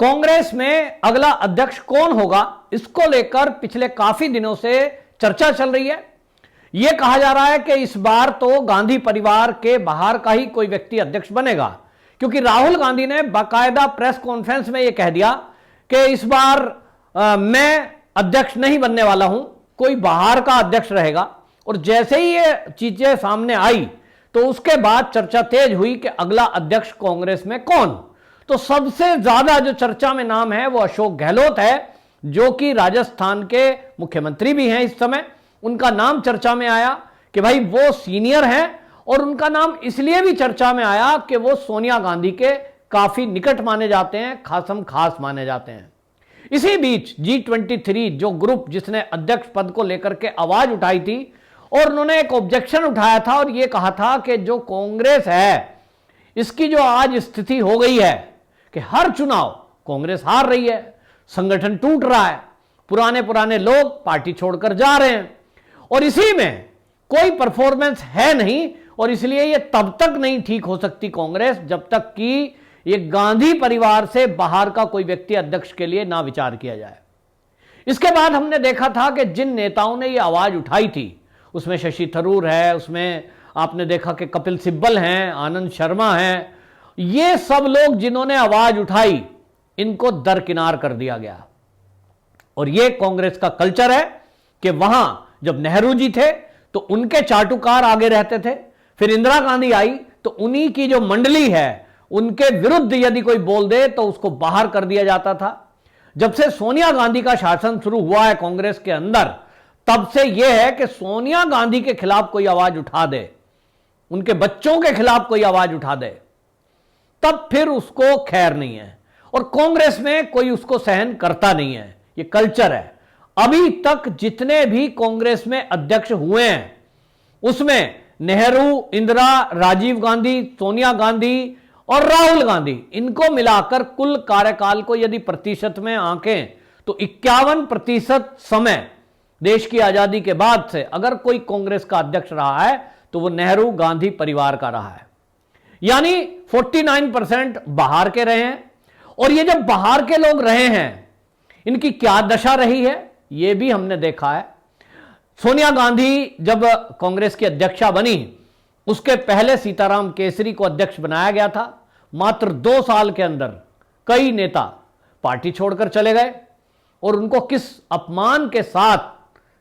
कांग्रेस में अगला अध्यक्ष कौन होगा, इसको लेकर पिछले काफी दिनों से चर्चा चल रही है। यह कहा जा रहा है कि इस बार तो गांधी परिवार के बाहर का ही कोई व्यक्ति अध्यक्ष बनेगा, क्योंकि राहुल गांधी ने बाकायदा प्रेस कॉन्फ्रेंस में यह कह दिया कि इस बार मैं अध्यक्ष नहीं बनने वाला हूं, कोई बाहर का अध्यक्ष रहेगा। और जैसे ही ये चीजें सामने आई तो उसके बाद चर्चा तेज हुई कि अगला अध्यक्ष कांग्रेस में कौन। तो सबसे ज्यादा जो चर्चा में नाम है वो अशोक गहलोत है, जो कि राजस्थान के मुख्यमंत्री भी हैं इस समय। उनका नाम चर्चा में आया कि भाई वो सीनियर हैं, और उनका नाम इसलिए भी चर्चा में आया कि वो सोनिया गांधी के काफी निकट माने जाते हैं, खासम खास माने जाते हैं। इसी बीच G23 जो ग्रुप जिसने अध्यक्ष पद को लेकर के आवाज उठाई थी, और उन्होंने एक ऑब्जेक्शन उठाया था और यह कहा था कि जो कांग्रेस है इसकी जो आज स्थिति हो गई है कि हर चुनाव कांग्रेस हार रही है, संगठन टूट रहा है, पुराने पुराने लोग पार्टी छोड़कर जा रहे हैं, और इसी में कोई परफॉर्मेंस है नहीं, और इसलिए यह तब तक नहीं ठीक हो सकती कांग्रेस जब तक कि ये गांधी परिवार से बाहर का कोई व्यक्ति अध्यक्ष के लिए ना विचार किया जाए। इसके बाद हमने देखा था कि जिन नेताओं ने यह आवाज उठाई थी उसमें शशि थरूर है, उसमें आपने देखा कि कपिल सिब्बल हैं, आनंद शर्मा हैं, ये सब लोग जिन्होंने आवाज उठाई इनको दरकिनार कर दिया गया। और ये कांग्रेस का कल्चर है कि वहां जब नेहरू जी थे तो उनके चाटुकार आगे रहते थे, फिर इंदिरा गांधी आई तो उन्हीं की जो मंडली है उनके विरुद्ध यदि कोई बोल दे तो उसको बाहर कर दिया जाता था। जब से सोनिया गांधी का शासन शुरू हुआ है कांग्रेस के अंदर, तब से यह है कि सोनिया गांधी के खिलाफ कोई आवाज उठा दे, उनके बच्चों के खिलाफ कोई आवाज उठा दे, तब फिर उसको खैर नहीं है, और कांग्रेस में कोई उसको सहन करता नहीं है। यह कल्चर है। अभी तक जितने भी कांग्रेस में अध्यक्ष हुए हैं उसमें नेहरू, इंदिरा, राजीव गांधी, सोनिया गांधी और राहुल गांधी, इनको मिलाकर कुल कार्यकाल को यदि प्रतिशत में आंकें तो 51% समय देश की आजादी के बाद से अगर कोई कांग्रेस का अध्यक्ष रहा है तो वो नेहरू गांधी परिवार का रहा है, यानी 49% बाहर के रहे हैं। और ये जब बाहर के लोग रहे हैं इनकी क्या दशा रही है ये भी हमने देखा है। सोनिया गांधी जब कांग्रेस की अध्यक्षा बनी उसके पहले सीताराम केसरी को अध्यक्ष बनाया गया था। मात्र 2 साल के अंदर कई नेता पार्टी छोड़कर चले गए, और उनको किस अपमान के साथ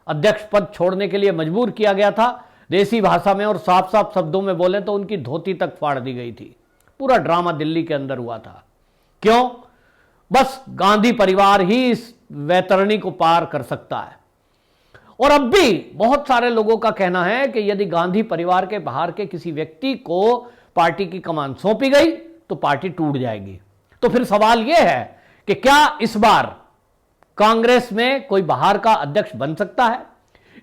अध्यक्ष पद छोड़ने के लिए मजबूर किया गया था। देसी भाषा में और साफ साफ शब्दों में बोले तो उनकी धोती तक फाड़ दी गई थी। पूरा ड्रामा दिल्ली के अंदर हुआ था। क्यों? बस गांधी परिवार ही इस वैतरणी को पार कर सकता है। और अब भी बहुत सारे लोगों का कहना है कि यदि गांधी परिवार के बाहर के किसी व्यक्ति को पार्टी की कमान सौंपी गई तो पार्टी टूट जाएगी। तो फिर सवाल यह है कि क्या इस बार कांग्रेस में कोई बाहर का अध्यक्ष बन सकता है?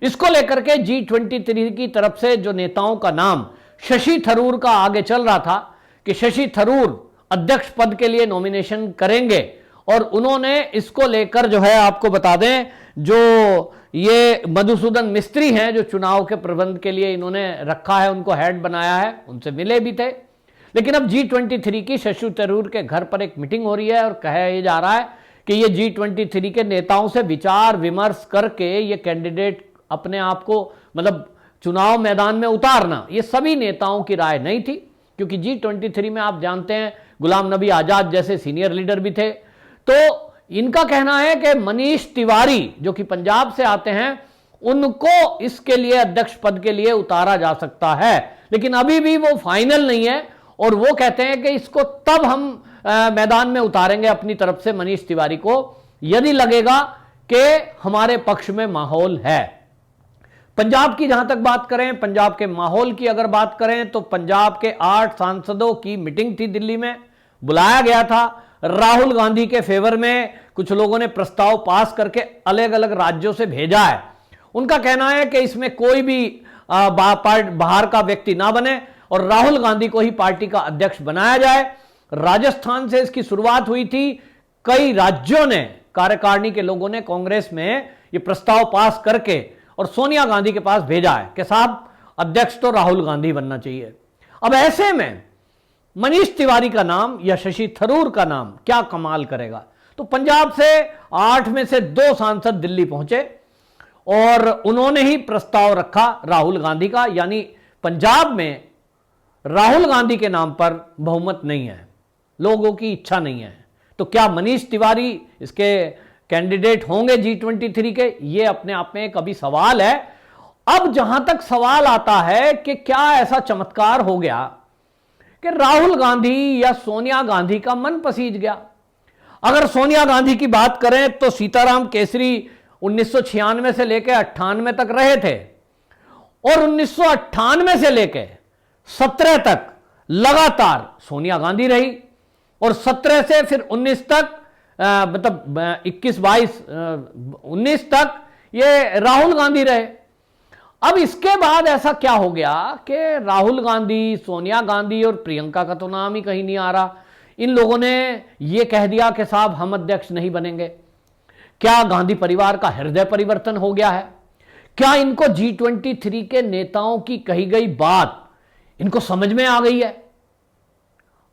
इसको लेकर के G23 की तरफ से जो नेताओं का नाम शशि थरूर का आगे चल रहा था कि शशि थरूर अध्यक्ष पद के लिए नॉमिनेशन करेंगे, और उन्होंने इसको लेकर जो है आपको बता दें, जो ये मधुसूदन मिस्त्री हैं जो चुनाव के प्रबंध के लिए इन्होंने रखा है, उनको हेड बनाया है, उनसे मिले भी थे। लेकिन अब G23 की शशि थरूर के घर पर एक मीटिंग हो रही है और कहा जा रहा है कि ये G23 के नेताओं से विचार विमर्श करके ये कैंडिडेट अपने आप को मतलब चुनाव मैदान में उतारना, ये सभी नेताओं की राय नहीं थी। क्योंकि G23 में आप जानते हैं गुलाम नबी आजाद जैसे सीनियर लीडर भी थे। तो इनका कहना है कि मनीष तिवारी जो कि पंजाब से आते हैं उनको इसके लिए अध्यक्ष पद के लिए उतारा जा सकता है, लेकिन अभी भी वो फाइनल नहीं है। और वो कहते हैं कि इसको तब हम मैदान में उतारेंगे अपनी तरफ से मनीष तिवारी को यदि लगेगा कि हमारे पक्ष में माहौल है। पंजाब की जहां तक बात करें, पंजाब के माहौल की अगर बात करें तो पंजाब के 8 सांसदों की मीटिंग थी दिल्ली में, बुलाया गया था। राहुल गांधी के फेवर में कुछ लोगों ने प्रस्ताव पास करके अलग अलग राज्यों से भेजा है। उनका कहना है कि इसमें कोई भी बाहर का व्यक्ति ना बने और राहुल गांधी को ही पार्टी का अध्यक्ष बनाया जाए। राजस्थान से इसकी शुरुआत हुई थी। कई राज्यों ने, कार्यकारिणी के लोगों ने कांग्रेस में ये प्रस्ताव पास करके और सोनिया गांधी के पास भेजा है कि साहब अध्यक्ष तो राहुल गांधी बनना चाहिए। अब ऐसे में मनीष तिवारी का नाम या शशि थरूर का नाम क्या कमाल करेगा। तो पंजाब से 8 में से 2 सांसद दिल्ली पहुंचे और उन्होंने ही प्रस्ताव रखा राहुल गांधी का, यानी पंजाब में राहुल गांधी के नाम पर बहुमत नहीं है, लोगों की इच्छा नहीं है। तो क्या मनीष तिवारी इसके कैंडिडेट होंगे G23 के? ये अपने आप में एक अभी सवाल है। अब जहां तक सवाल आता है कि क्या ऐसा चमत्कार हो गया कि राहुल गांधी या सोनिया गांधी का मन पसीज गया। अगर सोनिया गांधी की बात करें तो सीताराम केसरी 1996 से लेकर 98 तक रहे थे और 1998 से लेकर 17 तक लगातार सोनिया गांधी रही और 17 से फिर 19 तक मतलब 21, 22, 19 तक ये राहुल गांधी रहे। अब इसके बाद ऐसा क्या हो गया कि राहुल गांधी, सोनिया गांधी और प्रियंका का तो नाम ही कहीं नहीं आ रहा। इन लोगों ने यह कह दिया कि साहब हम अध्यक्ष नहीं बनेंगे। क्या गांधी परिवार का हृदय परिवर्तन हो गया है? क्या इनको G23 के नेताओं की कही गई बात इनको समझ में आ गई है?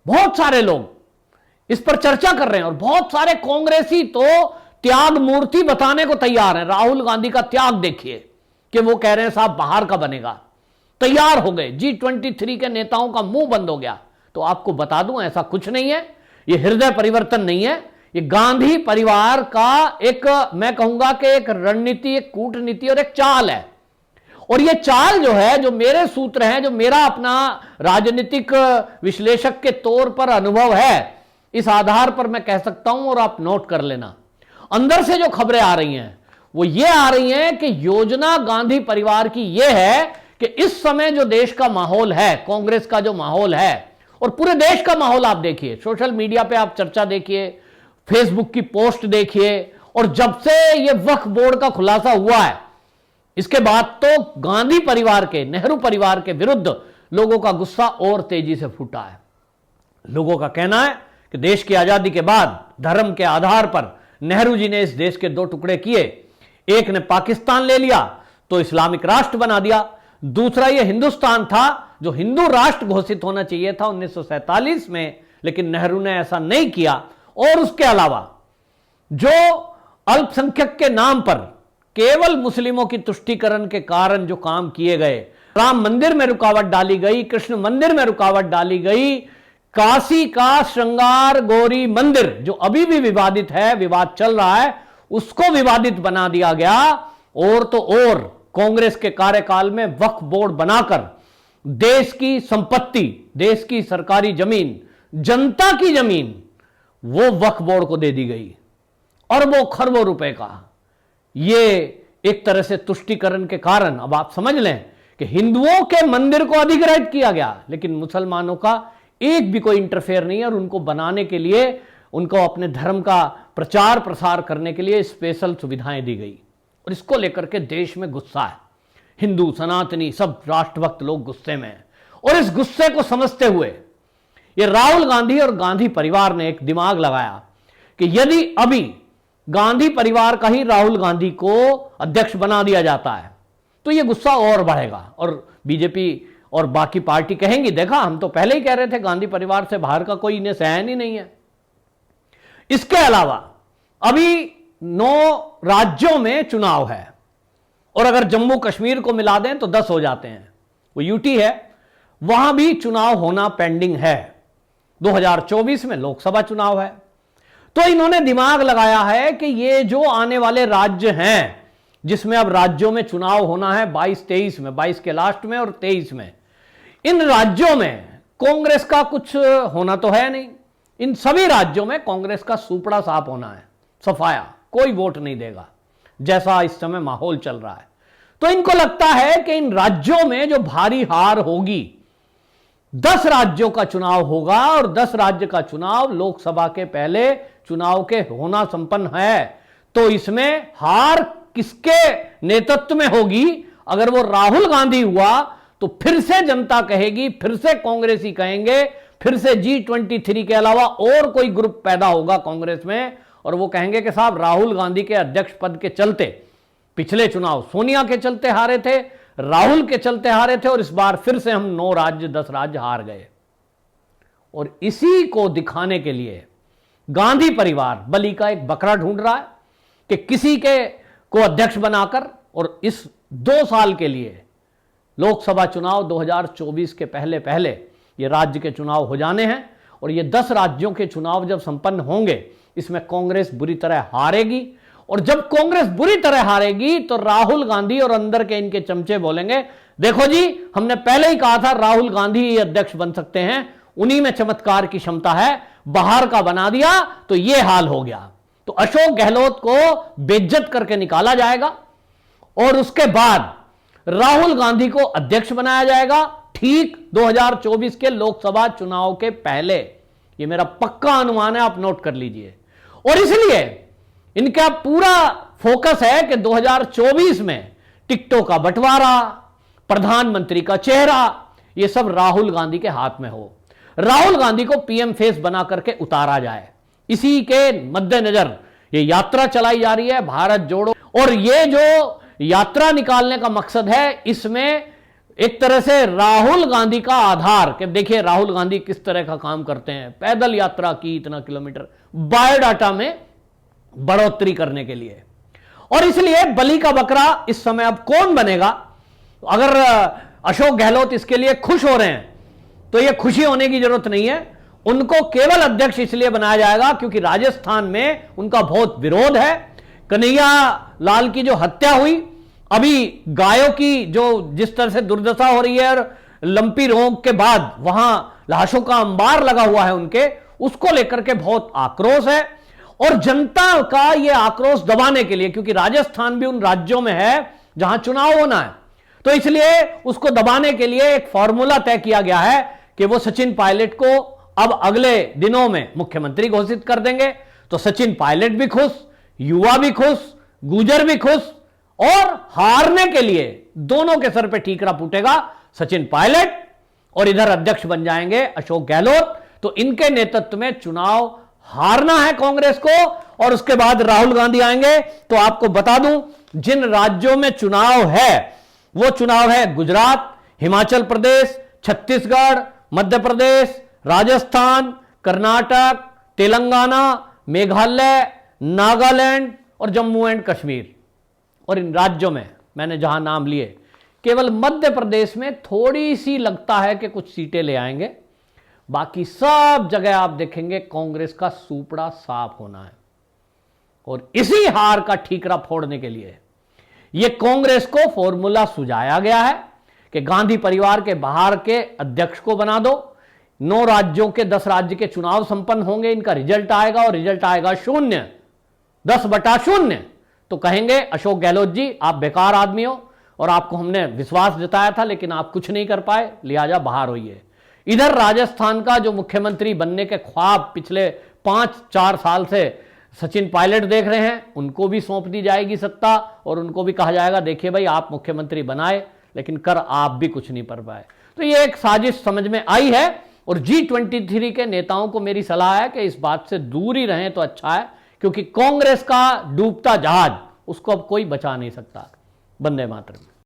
बहुत सारे लोग इस पर चर्चा कर रहे हैं और बहुत सारे कांग्रेसी तो त्याग मूर्ति बताने को तैयार हैं। राहुल गांधी का त्याग देखिए कि वो कह रहे हैं साहब बाहर का बनेगा, तैयार हो गए। G23 के नेताओं का मुंह बंद हो गया। तो आपको बता दूं ऐसा कुछ नहीं है, ये हृदय परिवर्तन नहीं है, ये गांधी परिवार का एक, मैं कहूंगा कि एक रणनीति, एक कूटनीति और एक चाल है। और ये चाल जो है, जो मेरे सूत्र हैं, जो मेरा अपना राजनीतिक विश्लेषक के तौर पर अनुभव है, इस आधार पर मैं कह सकता हूं और आप नोट कर लेना। अंदर से जो खबरें आ रही हैं वो ये आ रही हैं कि योजना गांधी परिवार की ये है कि इस समय जो देश का माहौल है, कांग्रेस का जो माहौल है और पूरे देश का माहौल आप देखिए, सोशल मीडिया पे आप चर्चा देखिए, फेसबुक की पोस्ट देखिए, और जब से ये वक्फ बोर्ड का खुलासा हुआ है इसके बाद तो गांधी परिवार के, नेहरू परिवार के विरुद्ध लोगों का गुस्सा और तेजी से फूटा है। लोगों का कहना है कि देश की आजादी के बाद धर्म के आधार पर नेहरू जी ने इस देश के 2 टुकड़े किए। एक ने पाकिस्तान ले लिया तो इस्लामिक राष्ट्र बना दिया, दूसरा ये हिंदुस्तान था जो हिंदू राष्ट्र घोषित होना चाहिए था 1947 में, लेकिन नेहरू ने ऐसा नहीं किया। और उसके अलावा जो अल्पसंख्यक के नाम पर केवल मुस्लिमों की तुष्टीकरण के कारण जो काम किए गए, राम मंदिर में रुकावट डाली गई, कृष्ण मंदिर में रुकावट डाली गई, काशी का श्रृंगार गौरी मंदिर जो अभी भी विवादित है, विवाद चल रहा है, उसको विवादित बना दिया गया। और तो और कांग्रेस के कार्यकाल में वक्फ बोर्ड बनाकर देश की संपत्ति, देश की सरकारी जमीन, जनता की जमीन, वो वक्फ बोर्ड को दे दी गई अरबों खरबों रुपए का। ये एक तरह से तुष्टीकरण के कारण, अब आप समझ लें कि हिंदुओं के मंदिर को अधिग्रहित किया गया, लेकिन मुसलमानों का एक भी कोई इंटरफेयर नहीं है और उनको बनाने के लिए, उनको अपने धर्म का प्रचार प्रसार करने के लिए स्पेशल सुविधाएं दी गई। और इसको लेकर के देश में गुस्सा है, हिंदू, सनातनी, सब राष्ट्रभक्त लोग गुस्से में हैं। और इस गुस्से को समझते हुए ये राहुल गांधी और गांधी परिवार ने एक दिमाग लगाया कि यदि अभी गांधी परिवार का ही राहुल गांधी को अध्यक्ष बना दिया जाता है तो यह गुस्सा और बढ़ेगा और बीजेपी और बाकी पार्टी कहेंगी, देखा हम तो पहले ही कह रहे थे गांधी परिवार से बाहर का कोई इन्हें सहन ही नहीं है। इसके अलावा अभी 9 राज्यों में चुनाव है और अगर जम्मू कश्मीर को मिला दें तो 10 हो जाते हैं, वो यूटी है, वहां भी चुनाव होना पेंडिंग है। 2024 में लोकसभा चुनाव है। तो इन्होंने दिमाग लगाया है कि ये जो आने वाले राज्य हैं जिसमें अब राज्यों में चुनाव होना है 22-23 में, 22 के लास्ट में और 23 में, इन राज्यों में कांग्रेस का कुछ होना तो है नहीं। इन सभी राज्यों में कांग्रेस का सुपड़ा साफ होना है, सफाया, कोई वोट नहीं देगा, जैसा इस समय माहौल चल रहा है। तो इनको लगता है कि इन राज्यों में जो भारी हार होगी, 10 राज्यों का चुनाव होगा और 10 राज्य का चुनाव लोकसभा के पहले चुनाव के होना संपन्न है, तो इसमें हार किसके नेतृत्व में होगी? अगर वो राहुल गांधी हुआ तो फिर से जनता कहेगी, फिर से कांग्रेसी कहेंगे, फिर से G23 के अलावा और कोई ग्रुप पैदा होगा कांग्रेस में और वो कहेंगे कि साहब राहुल गांधी के अध्यक्ष पद के चलते, पिछले चुनाव सोनिया के चलते हारे थे, राहुल के चलते हारे थे और इस बार फिर से हम 9 राज्य 10 राज्य हार गए। और इसी को दिखाने के लिए गांधी परिवार बलि का एक बकरा ढूंढ रहा है कि किसी के को अध्यक्ष बनाकर, और इस 2 साल के लिए लोकसभा चुनाव 2024 के पहले पहले ये राज्य के चुनाव हो जाने हैं, और ये 10 राज्यों के चुनाव जब संपन्न होंगे इसमें कांग्रेस बुरी तरह हारेगी, और जब कांग्रेस बुरी तरह हारेगी तो राहुल गांधी और अंदर के इनके चमचे बोलेंगे, देखो जी हमने पहले ही कहा था राहुल गांधी ही अध्यक्ष बन सकते हैं, उन्हीं में चमत्कार की क्षमता है, बाहर का बना दिया तो ये हाल हो गया। तो अशोक गहलोत को बेइज्जत करके निकाला जाएगा और उसके बाद राहुल गांधी को अध्यक्ष बनाया जाएगा ठीक 2024 के लोकसभा चुनाव के पहले। ये मेरा पक्का अनुमान है, आप नोट कर लीजिए। और इसलिए इनका पूरा फोकस है कि 2024 में टिकटों का बंटवारा, प्रधानमंत्री का चेहरा, ये सब राहुल गांधी के हाथ में हो, राहुल गांधी को पीएम फेस बना करके उतारा जाए। इसी के मद्देनजर ये यात्रा चलाई जा रही है, भारत जोड़ो। और ये जो यात्रा निकालने का मकसद है, इसमें एक तरह से राहुल गांधी का आधार कि देखिए राहुल गांधी किस तरह का काम करते हैं, पैदल यात्रा की इतना किलोमीटर, बायोडाटा में बढ़ोतरी करने के लिए। और इसलिए बलि का बकरा इस समय अब कौन बनेगा? अगर अशोक गहलोत इसके लिए खुश हो रहे हैं तो यह खुशी होने की जरूरत नहीं है। उनको केवल अध्यक्ष इसलिए बनाया जाएगा क्योंकि राजस्थान में उनका बहुत विरोध है। कन्हैया लाल की जो हत्या हुई, अभी गायों की जो जिस तरह से दुर्दशा हो रही है और लंपी रोग के बाद वहां लाशों का अंबार लगा हुआ है उनके, उसको लेकर के बहुत आक्रोश है। और जनता का यह आक्रोश दबाने के लिए, क्योंकि राजस्थान भी उन राज्यों में है जहां चुनाव होना है, तो इसलिए उसको दबाने के लिए एक फॉर्मूला तय किया गया है कि वो सचिन पायलट को अब अगले दिनों में मुख्यमंत्री घोषित कर देंगे। तो सचिन पायलट भी खुश, युवा भी खुश, गुजर भी खुश, और हारने के लिए दोनों के सर पे ठीकरा फूटेगा सचिन पायलट, और इधर अध्यक्ष बन जाएंगे अशोक गहलोत। तो इनके नेतृत्व में चुनाव हारना है कांग्रेस को, और उसके बाद राहुल गांधी आएंगे। तो आपको बता दूं, जिन राज्यों में चुनाव है वो चुनाव है गुजरात, हिमाचल प्रदेश, छत्तीसगढ़, मध्य प्रदेश, राजस्थान, कर्नाटक, तेलंगाना, मेघालय, नागालैंड और जम्मू एंड कश्मीर। और इन राज्यों में मैंने जहां नाम लिए, केवल मध्य प्रदेश में थोड़ी सी लगता है कि कुछ सीटें ले आएंगे, बाकी सब जगह आप देखेंगे कांग्रेस का सूपड़ा साफ होना है। और इसी हार का ठीकरा फोड़ने के लिए यह कांग्रेस को फॉर्मूला सुझाया गया है कि गांधी परिवार के बाहर के अध्यक्ष को बना दो। 9 राज्यों के 10 राज्य के चुनाव संपन्न होंगे, इनका रिजल्ट आएगा और रिजल्ट आएगा 0, 10/0। तो कहेंगे अशोक गहलोत जी आप बेकार आदमी हो और आपको हमने विश्वास जताया था लेकिन आप कुछ नहीं कर पाए, लिहाजा बाहर होइए। इधर राजस्थान का जो मुख्यमंत्री बनने के ख्वाब पिछले 5-4 साल से सचिन पायलट देख रहे हैं, उनको भी सौंप दी जाएगी सत्ता, और उनको भी कहा जाएगा देखिए भाई आप मुख्यमंत्री बनाए लेकिन कर आप भी कुछ नहीं कर पाए। तो ये एक साजिश समझ में आई है, और G23 के नेताओं को मेरी सलाह है कि इस बात से दूर ही रहें तो अच्छा है, क्योंकि कांग्रेस का डूबता जहाज उसको अब कोई बचा नहीं सकता। वंदे मातरम।